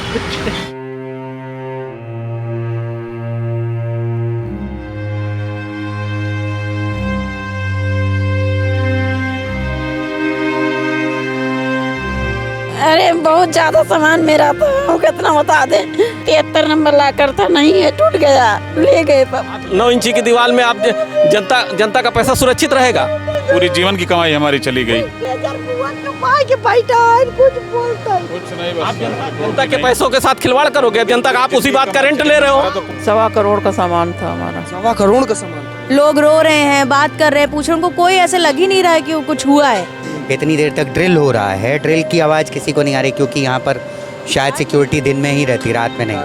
अरे बहुत ज्यादा सामान मेरा था, वो कितना बता दे। 73 नंबर लाकर था, नहीं है, टूट गया, ले गए सब। 9 इंची की दीवार में आप जनता का पैसा सुरक्षित रहेगा? पूरी जीवन की कमाई हमारी चली गई। आप जनता के पैसों के साथ खिलवाड़ करोगे? जनता का आप उसी बात का रेंट ले रहे हो। 1.25 करोड़ का सामान था हमारा। 1.25 करोड़ का सामान। लोग रो रहे हैं, बात कर रहे हैं, पूछ, उनको कोई ऐसे लग ही नहीं रहा है कि वो कुछ हुआ है। इतनी देर तक ड्रिल हो रहा है, ड्रिल की आवाज़ किसी को नहीं आ रही, क्योंकि यहाँ पर शायद सिक्योरिटी दिन में ही रहती, रात में नहीं।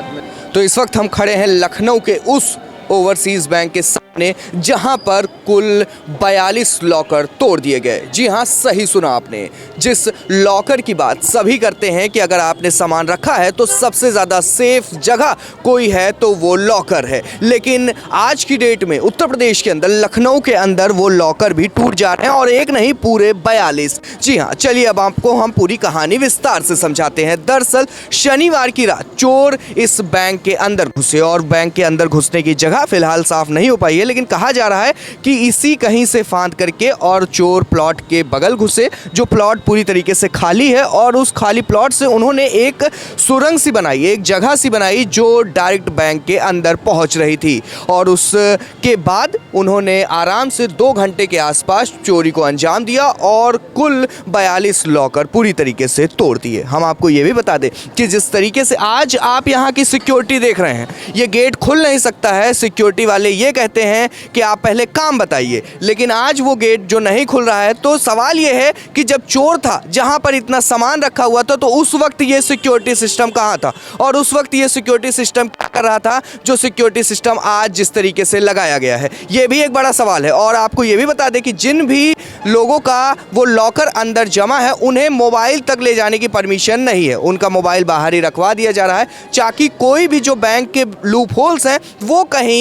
तो इस वक्त हम खड़े हैं लखनऊ के उस ओवरसीज बैंक के सामने जहां पर कुल 42 लॉकर तोड़ दिए गए। जी हां, सही सुना आपने। जिस लॉकर की बात सभी करते हैं कि अगर आपने सामान रखा है तो सबसे ज़्यादा सेफ जगह कोई है तो वो लॉकर है, लेकिन आज की डेट में उत्तर प्रदेश के अंदर, लखनऊ के अंदर वो लॉकर भी टूट जा रहे हैं, और एक नहीं, पूरे 42। जी हाँ, चलिए अब आपको हम पूरी कहानी विस्तार से समझाते हैं। दरअसल शनिवार की रात चोर इस बैंक के अंदर घुसे, और बैंक के अंदर घुसने की जगह फिलहाल साफ नहीं हो पाई है, लेकिन कहा जा रहा है कि इसी कहीं से फांद करके और चोर प्लॉट के बगल घुसे, जो प्लॉट पूरी तरीके से खाली है, और उस खाली प्लॉट से उन्होंने एक सुरंग सी बनाई, एक जगह सी बनाई जो डायरेक्ट बैंक के अंदर पहुंच रही थी, और उसके बाद उन्होंने आराम से 2 घंटे के आसपास चोरी को अंजाम दिया और कुल 42 लॉकर पूरी तरीके से तोड़ दिए। हम आपको ये भी बता दें कि जिस तरीके से आज आप यहाँ की सिक्योरिटी देख रहे हैं, ये गेट खुल नहीं सकता है। सिक्योरिटी वाले ये कहते हैं कि आप पहले काम बताइए, लेकिन आज वो गेट जो नहीं खुल रहा है, तो सवाल ये है कि जब चोर था, जहां पर इतना सामान रखा हुआ था, तो उस वक्त ये सिक्योरिटी सिस्टम कहां था, और उस वक्त ये सिक्योरिटी सिस्टम क्या कर रहा था जो सिक्योरिटी सिस्टम आज जिस तरीके से लगाया गया है, ये भी एक बड़ा सवाल है। और आपको ये भी बता दें कि जिन भी लोगों का वो लॉकर अंदर जमा है, उन्हें मोबाइल तक ले जाने की परमिशन नहीं है, उनका मोबाइल बाहर ही रखवा दिया जा रहा है, ताकि कोई भी जो बैंक के लूप होल्स हैं वो कहीं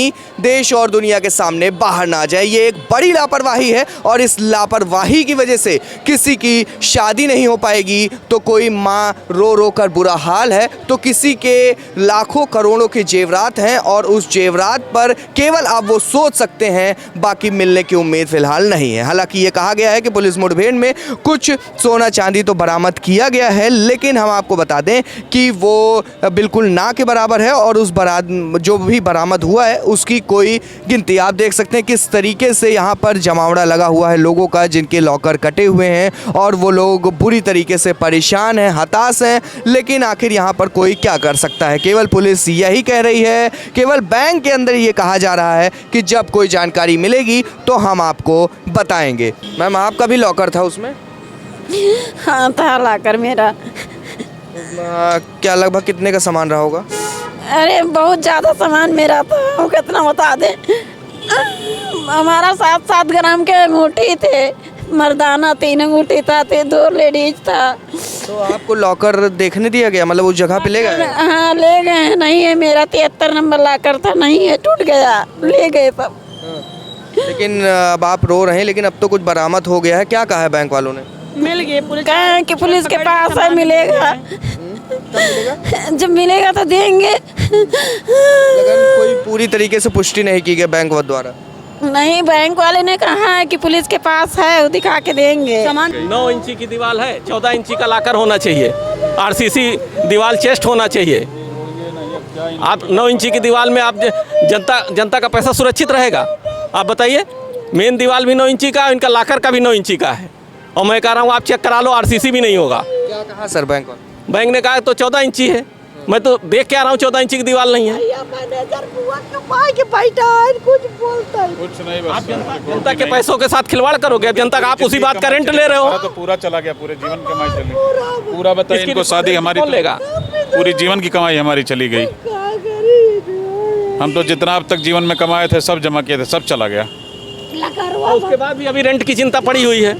देश और दुनिया के सामने बाहर ना जाए। ये एक बड़ी लापरवाही है, और इस लापरवाही की वजह से किसी की शादी नहीं हो पाएगी, तो कोई माँ रो रो कर बुरा हाल है, तो किसी के लाखों करोड़ों के जेवरात हैं, और उस जेवरात पर केवल आप वो सोच सकते हैं, बाकी मिलने की उम्मीद फिलहाल नहीं है। हालांकि ये कहा गया है कि पुलिस मुठभेड़ में कुछ सोना चांदी तो बरामद किया गया है, लेकिन हम आपको बता दें कि वो बिल्कुल ना के बराबर है, और उस जो भी बरामद हुआ है उसकी कोई गिनती। आप देख सकते हैं किस तरीके से यहाँ पर जमावड़ा लगा हुआ है लोगों का, जिनके लॉकर कटे हुए हैं, और वो लोग बुरी तरीके से परेशान हैं, हताश हैं, लेकिन आखिर यहाँ पर कोई क्या कर सकता है। केवल पुलिस यही कह रही है, केवल बैंक के अंदर ये कहा जा रहा है कि जब कोई जानकारी मिलेगी तो हम आपको बताएंगे। मैम, आपका भी लॉकर था उसमें? हाँ था लॉकर मेरा। क्या लगभग कितने का सामान रहा होगा? अरे बहुत ज्यादा सामान मेरा था, वो कितना बता दे। हमारा 7-7 ग्राम के अंगूठी थे, मर्दाना 3 अंगूठी था, 2 लेडीज था। तो आपको लॉकर देखने दिया गया, मतलब उस जगह पे ले गए? हाँ ले गए। नहीं है, मेरा 73 नंबर लॉकर था, नहीं है, टूट गया, ले गए सब। लेकिन अब आप रो रहे हैं, लेकिन अब तो कुछ बरामद हो गया है। क्या कहा है बैंक वालों ने? मिल गए, कहा कि पुलिस के पास है, मिलेगा। जब मिलेगा तो देंगे। लेकिन कोई पूरी तरीके से पुष्टि नहीं की गई बैंक द्वारा? नहीं, बैंक वाले ने कहा है कि पुलिस के पास है, वो दिखा के देंगे। 9 इंची की दीवार है, 14 इंची का लॉकर होना चाहिए, RCC दीवार चेस्ट होना चाहिए। आप 9 इंची की दीवार में आप जनता का पैसा सुरक्षित रहेगा? आप बताइए। मेन दीवार भी 9 इंची का, इनका लॉकर का भी 9 इंची का है, और मैं कह रहा हूँ आप चेक करा लो, RCC भी नहीं होगा। क्या कहा सर बैंक वाले? बैंक ने कहा तो 14 इंची है, मैं तो देख के आ रहा हूँ 14 इंची की दीवार नहीं है। कुछ नहीं, आप जनता के पैसों के साथ खिलवाड़ करोगे? अब जनता का आप उसी बात का रेंट ले रहे हो। तो पूरा चला गया, पूरे जीवन की कमाई चली। पूरा बताइए, इनको शादी हमारी लेगा, पूरी जीवन की कमाई हमारी चली गई। हम तो जितना अब तक जीवन में कमाए थे सब जमा किए थे, सब चला गया। और उसके बाद भी अभी रेंट की चिंता पड़ी हुई है।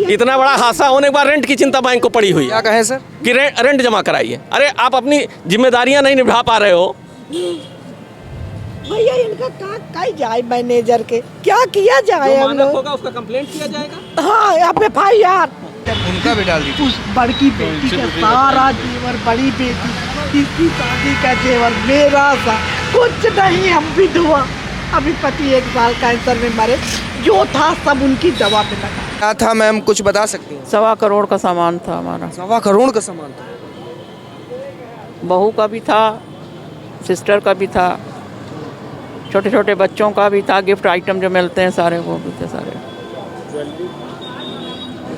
इतना बड़ा हादसा होने के बाद रेंट की चिंता बैंक को पड़ी हुई है। क्या कहें सर? कि रेंट जमा कराइए। अरे आप अपनी जिम्मेदारियां नहीं निभा पा रहे हो। भैया इनका क्या जाए, मैनेजर के क्या किया जाए? जो मानक होगा उसका कंप्लेंट किया जाएगा। हाँ, आप FIR उनका भी डाल दीजिए। उस बड़की बेटी का सारा जेवर, बड़ी बेटी इसकी शादी का जेवर मेरा सा, कुछ नहीं। हम विधवा, अभी पति 1 साल कैंसर में मरे, जो था सब उनकी दवा पे लगा। क्या था मैम, कुछ बता सकती हैं? 1.25 करोड़ का सामान था हमारा। 1.25 करोड़ का सामान था। बहू का भी था, सिस्टर का भी था, छोटे छोटे बच्चों का भी था, गिफ्ट आइटम जो मिलते हैं सारे वो भी थे सारे।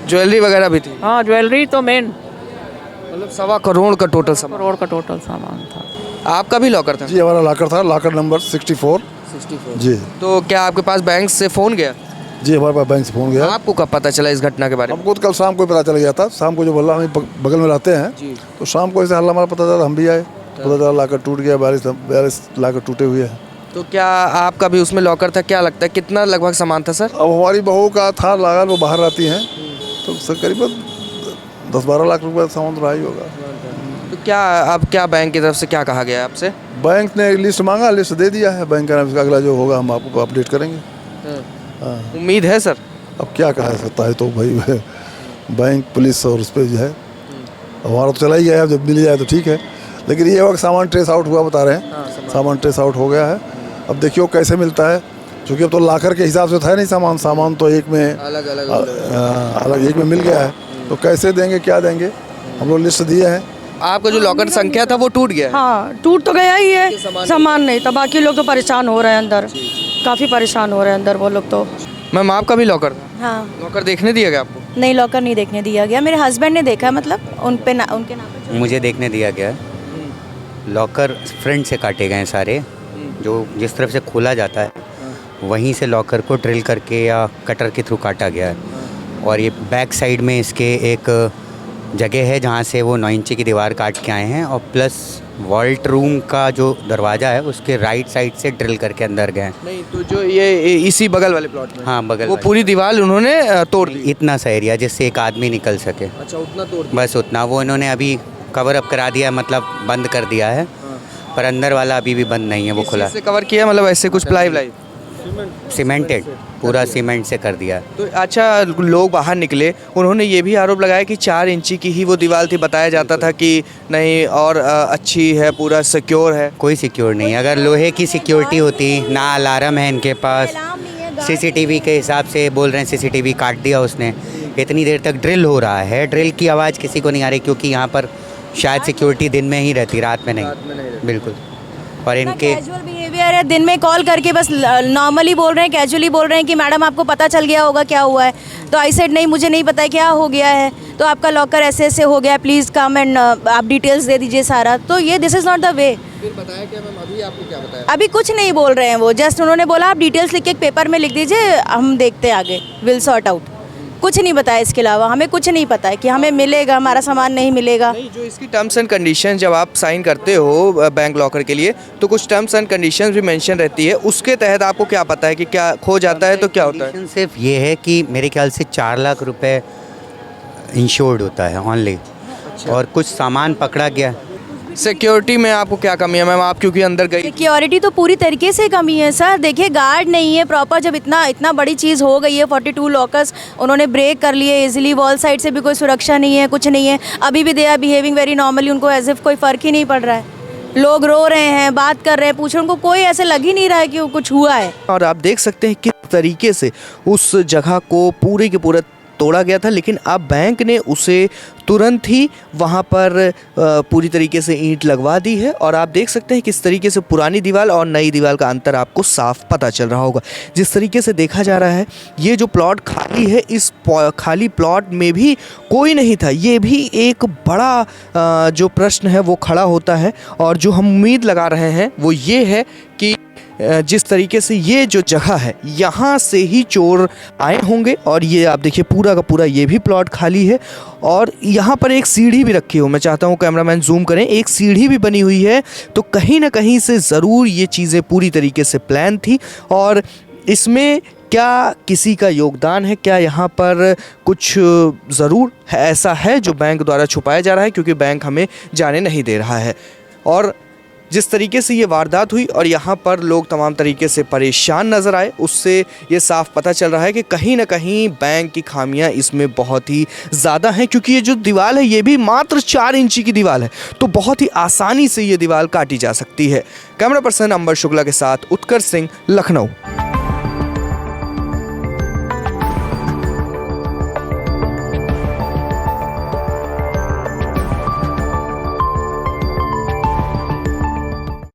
ज्वेलरी वगैरह भी थी? हाँ, ज्वेलरी तो मेन। मतलब 1.25 करोड़ का टोटल सामान। करोड़ का टोटल सामान था। आपका भी लॉकर था? जी, हमारा लॉकर था, लॉकर नंबर 64। जी। तो क्या आपके पास बैंक से फ़ोन गया? जी, हमारे पास बैंक से फ़ोन गया। आपको कब पता चला इस घटना के बारे में? हमको तो कल शाम को ही पता चल गया था। शाम को जो बोला, हम बगल में रहते हैं जी। तो शाम को ऐसे हल्ला हमारा पता चला, हम भी आए, पता चला लॉकर टूट गया, 42 लॉकर टूटे हुए हैं। तो क्या आपका भी उसमें लॉकर था? क्या लगता है कितना लगभग सामान था सर? अब हमारी बहू का था लागल, वो बाहर रहती हैं, तो सर करीबन 10-12 लाख रुपये सामान तो रहा ही होगा। तो क्या अब क्या बैंक की तरफ से क्या कहा गया है आपसे? बैंक ने लिस्ट मांगा, लिस्ट दे दिया है। बैंक का अगला जो होगा हम आपको अपडेट करेंगे। हाँ, उम्मीद है सर? अब क्या कहा सकता है, तो भाई बैंक पुलिस और उस पर जो है, हमारा तो चला ही गया है, जब मिल जाए तो ठीक है। लेकिन ये वक्त सामान ट्रेस आउट हुआ बता रहे हैं, सामान ट्रेस आउट हो गया है। अब देखियो कैसे मिलता है, क्योंकि अब तो लाकर के हिसाब से था नहीं सामान तो एक में अलग एक में मिल गया है, तो कैसे देंगे, क्या देंगे? हम लोग लिस्ट दिए हैं। आपका जो लॉकर संख्या था वो टूट गया है? हाँ, टूट तो गया ही है, सामान नहीं था। बाकी लोग तो परेशान हो रहे हैं अंदर, काफ़ी परेशान हो रहे हैं अंदर वो लोग तो। मैम आपका भी लॉकर था? हाँ। लॉकर देखने दिया गया आपको? नहीं, लॉकर नहीं देखने दिया गया। मेरे हस्बैंड ने देखा, मतलब उनके नाम पे। मुझे देखने दिया गया। लॉकर फ्रंट से काटे गए सारे, जो जिस तरफ से खोला जाता है वहीं से लॉकर को ड्रिल करके या कटर के थ्रू काटा गया है। और ये बैक साइड में इसके एक जगह है जहाँ से वो 9 इंची की दीवार काट के आए हैं, और प्लस वॉल्ट रूम का जो दरवाज़ा है उसके राइट साइड से ड्रिल करके अंदर गए। नहीं, तो जो ये इसी बगल वाले प्लॉट में? हाँ, बगल वो पूरी दीवार उन्होंने तोड़ दी? इतना सा एरिया जिससे एक आदमी निकल सके। अच्छा, उतना तोड़ दिया? बस उतना। वो इन्होंने अभी कवर अप करा दिया, मतलब बंद कर दिया है, पर अंदर वाला अभी भी बंद नहीं है, वो खुला से कवर किया, मतलब ऐसे कुछ प्लाई सीमेंटेड, पूरा सीमेंट से कर दिया। तो अच्छा, लोग बाहर निकले, उन्होंने ये भी आरोप लगाया कि 4 इंची की ही वो दीवार थी। बताया जाता था कि नहीं और अच्छी है, पूरा सिक्योर है। कोई सिक्योर नहीं। अगर लोहे की सिक्योरिटी होती, ना अलार्म है इनके पास, सीसीटीवी के हिसाब से बोल रहे हैं सीसीटीवी काट दिया उसने। इतनी देर तक ड्रिल हो रहा है, ड्रिल की आवाज़ किसी को नहीं आ रही, क्योंकि यहाँ पर शायद सिक्योरिटी दिन में ही रहती, रात में नहीं। बिल्कुल। और इनके कैजुअल बिहेवियर है, दिन में कॉल करके बस नॉर्मली बोल रहे हैं, कैजुअली बोल रहे हैं कि मैडम आपको पता चल गया होगा क्या हुआ है। तो आई सेड नहीं, मुझे नहीं पता है क्या हो गया है, तो आपका लॉकर ऐसे ऐसे हो गया, प्लीज़ कम एंड आप डिटेल्स दे दीजिए सारा। तो ये this is not the way. फिर बताया क्या मैम? अभी आपको क्या बताया? अभी कुछ नहीं बोल रहे हैं वो, जस्ट उन्होंने बोला आप डिटेल्स लिख के एक पेपर में लिख दीजिए, हम देखते हैं आगे, विल सॉर्ट आउट। कुछ नहीं बताया इसके अलावा, हमें कुछ नहीं पता है कि हमें मिलेगा, हमारा सामान नहीं मिलेगा। नहीं, जो इसकी टर्म्स एंड कंडीशन जब आप साइन करते हो बैंक लॉकर के लिए, तो कुछ टर्म्स एंड कंडीशंस भी मेंशन रहती है। उसके तहत आपको क्या पता है कि क्या खो जाता है तो क्या होता है? सिर्फ ये है कि मेरे ख्याल से 4 लाख रुपए इंश्योर्ड होता है ओनली, और कुछ सामान पकड़ा गया। सिक्योरिटी में आपको क्या कमी है मैम? आप क्योंकि अंदर गई। सिक्योरिटी तो पूरी तरीके से कमी है सर। देखिए, गार्ड नहीं है प्रॉपर। जब इतना बड़ी चीज़ हो गई है, 42 लॉकर्स उन्होंने ब्रेक कर लिए इजीली, वॉल साइड से भी कोई सुरक्षा नहीं है, कुछ नहीं है। अभी भी they are behaving very normally, उनको एज इफ कोई फ़र्क ही नहीं पड़ रहा है। लोग रो रहे हैं, बात कर रहे हैं, पूछ रहे हैं, उनको कोई ऐसे लग ही नहीं रहा है कि कुछ हुआ है। और आप देख सकते हैं किस तरीके से उस जगह को पूरे के पूरा तोड़ा गया था, लेकिन अब बैंक ने उसे तुरंत ही वहाँ पर पूरी तरीके से ईंट लगवा दी है। और आप देख सकते हैं किस तरीके से पुरानी दीवार और नई दीवार का अंतर आपको साफ पता चल रहा होगा। जिस तरीके से देखा जा रहा है, ये जो प्लॉट खाली है, इस खाली प्लॉट में भी कोई नहीं था। ये भी एक बड़ा जो प्रश्न है वो खड़ा होता है। और जो हम उम्मीद लगा रहे हैं वो ये है कि जिस तरीके से ये जो जगह है, यहाँ से ही चोर आए होंगे। और ये आप देखिए पूरा का पूरा ये भी प्लॉट खाली है, और यहाँ पर एक सीढ़ी भी रखी हो। मैं चाहता हूँ कैमरामैन जूम करें, एक सीढ़ी भी बनी हुई है। तो कहीं ना कहीं से ज़रूर ये चीज़ें पूरी तरीके से प्लान थी। और इसमें क्या किसी का योगदान है? क्या यहाँ पर कुछ ज़रूर है, ऐसा है जो बैंक द्वारा छुपाया जा रहा है, क्योंकि बैंक हमें जाने नहीं दे रहा है। और जिस तरीके से ये वारदात हुई और यहाँ पर लोग तमाम तरीके से परेशान नज़र आए, उससे ये साफ पता चल रहा है कि कहीं ना कहीं बैंक की खामियां इसमें बहुत ही ज़्यादा हैं, क्योंकि ये जो दीवार है ये भी मात्र 4 इंची की दीवार है, तो बहुत ही आसानी से ये दीवार काटी जा सकती है। कैमरा पर्सन अंबर शुक्ला के साथ उत्कर्ष सिंह, लखनऊ।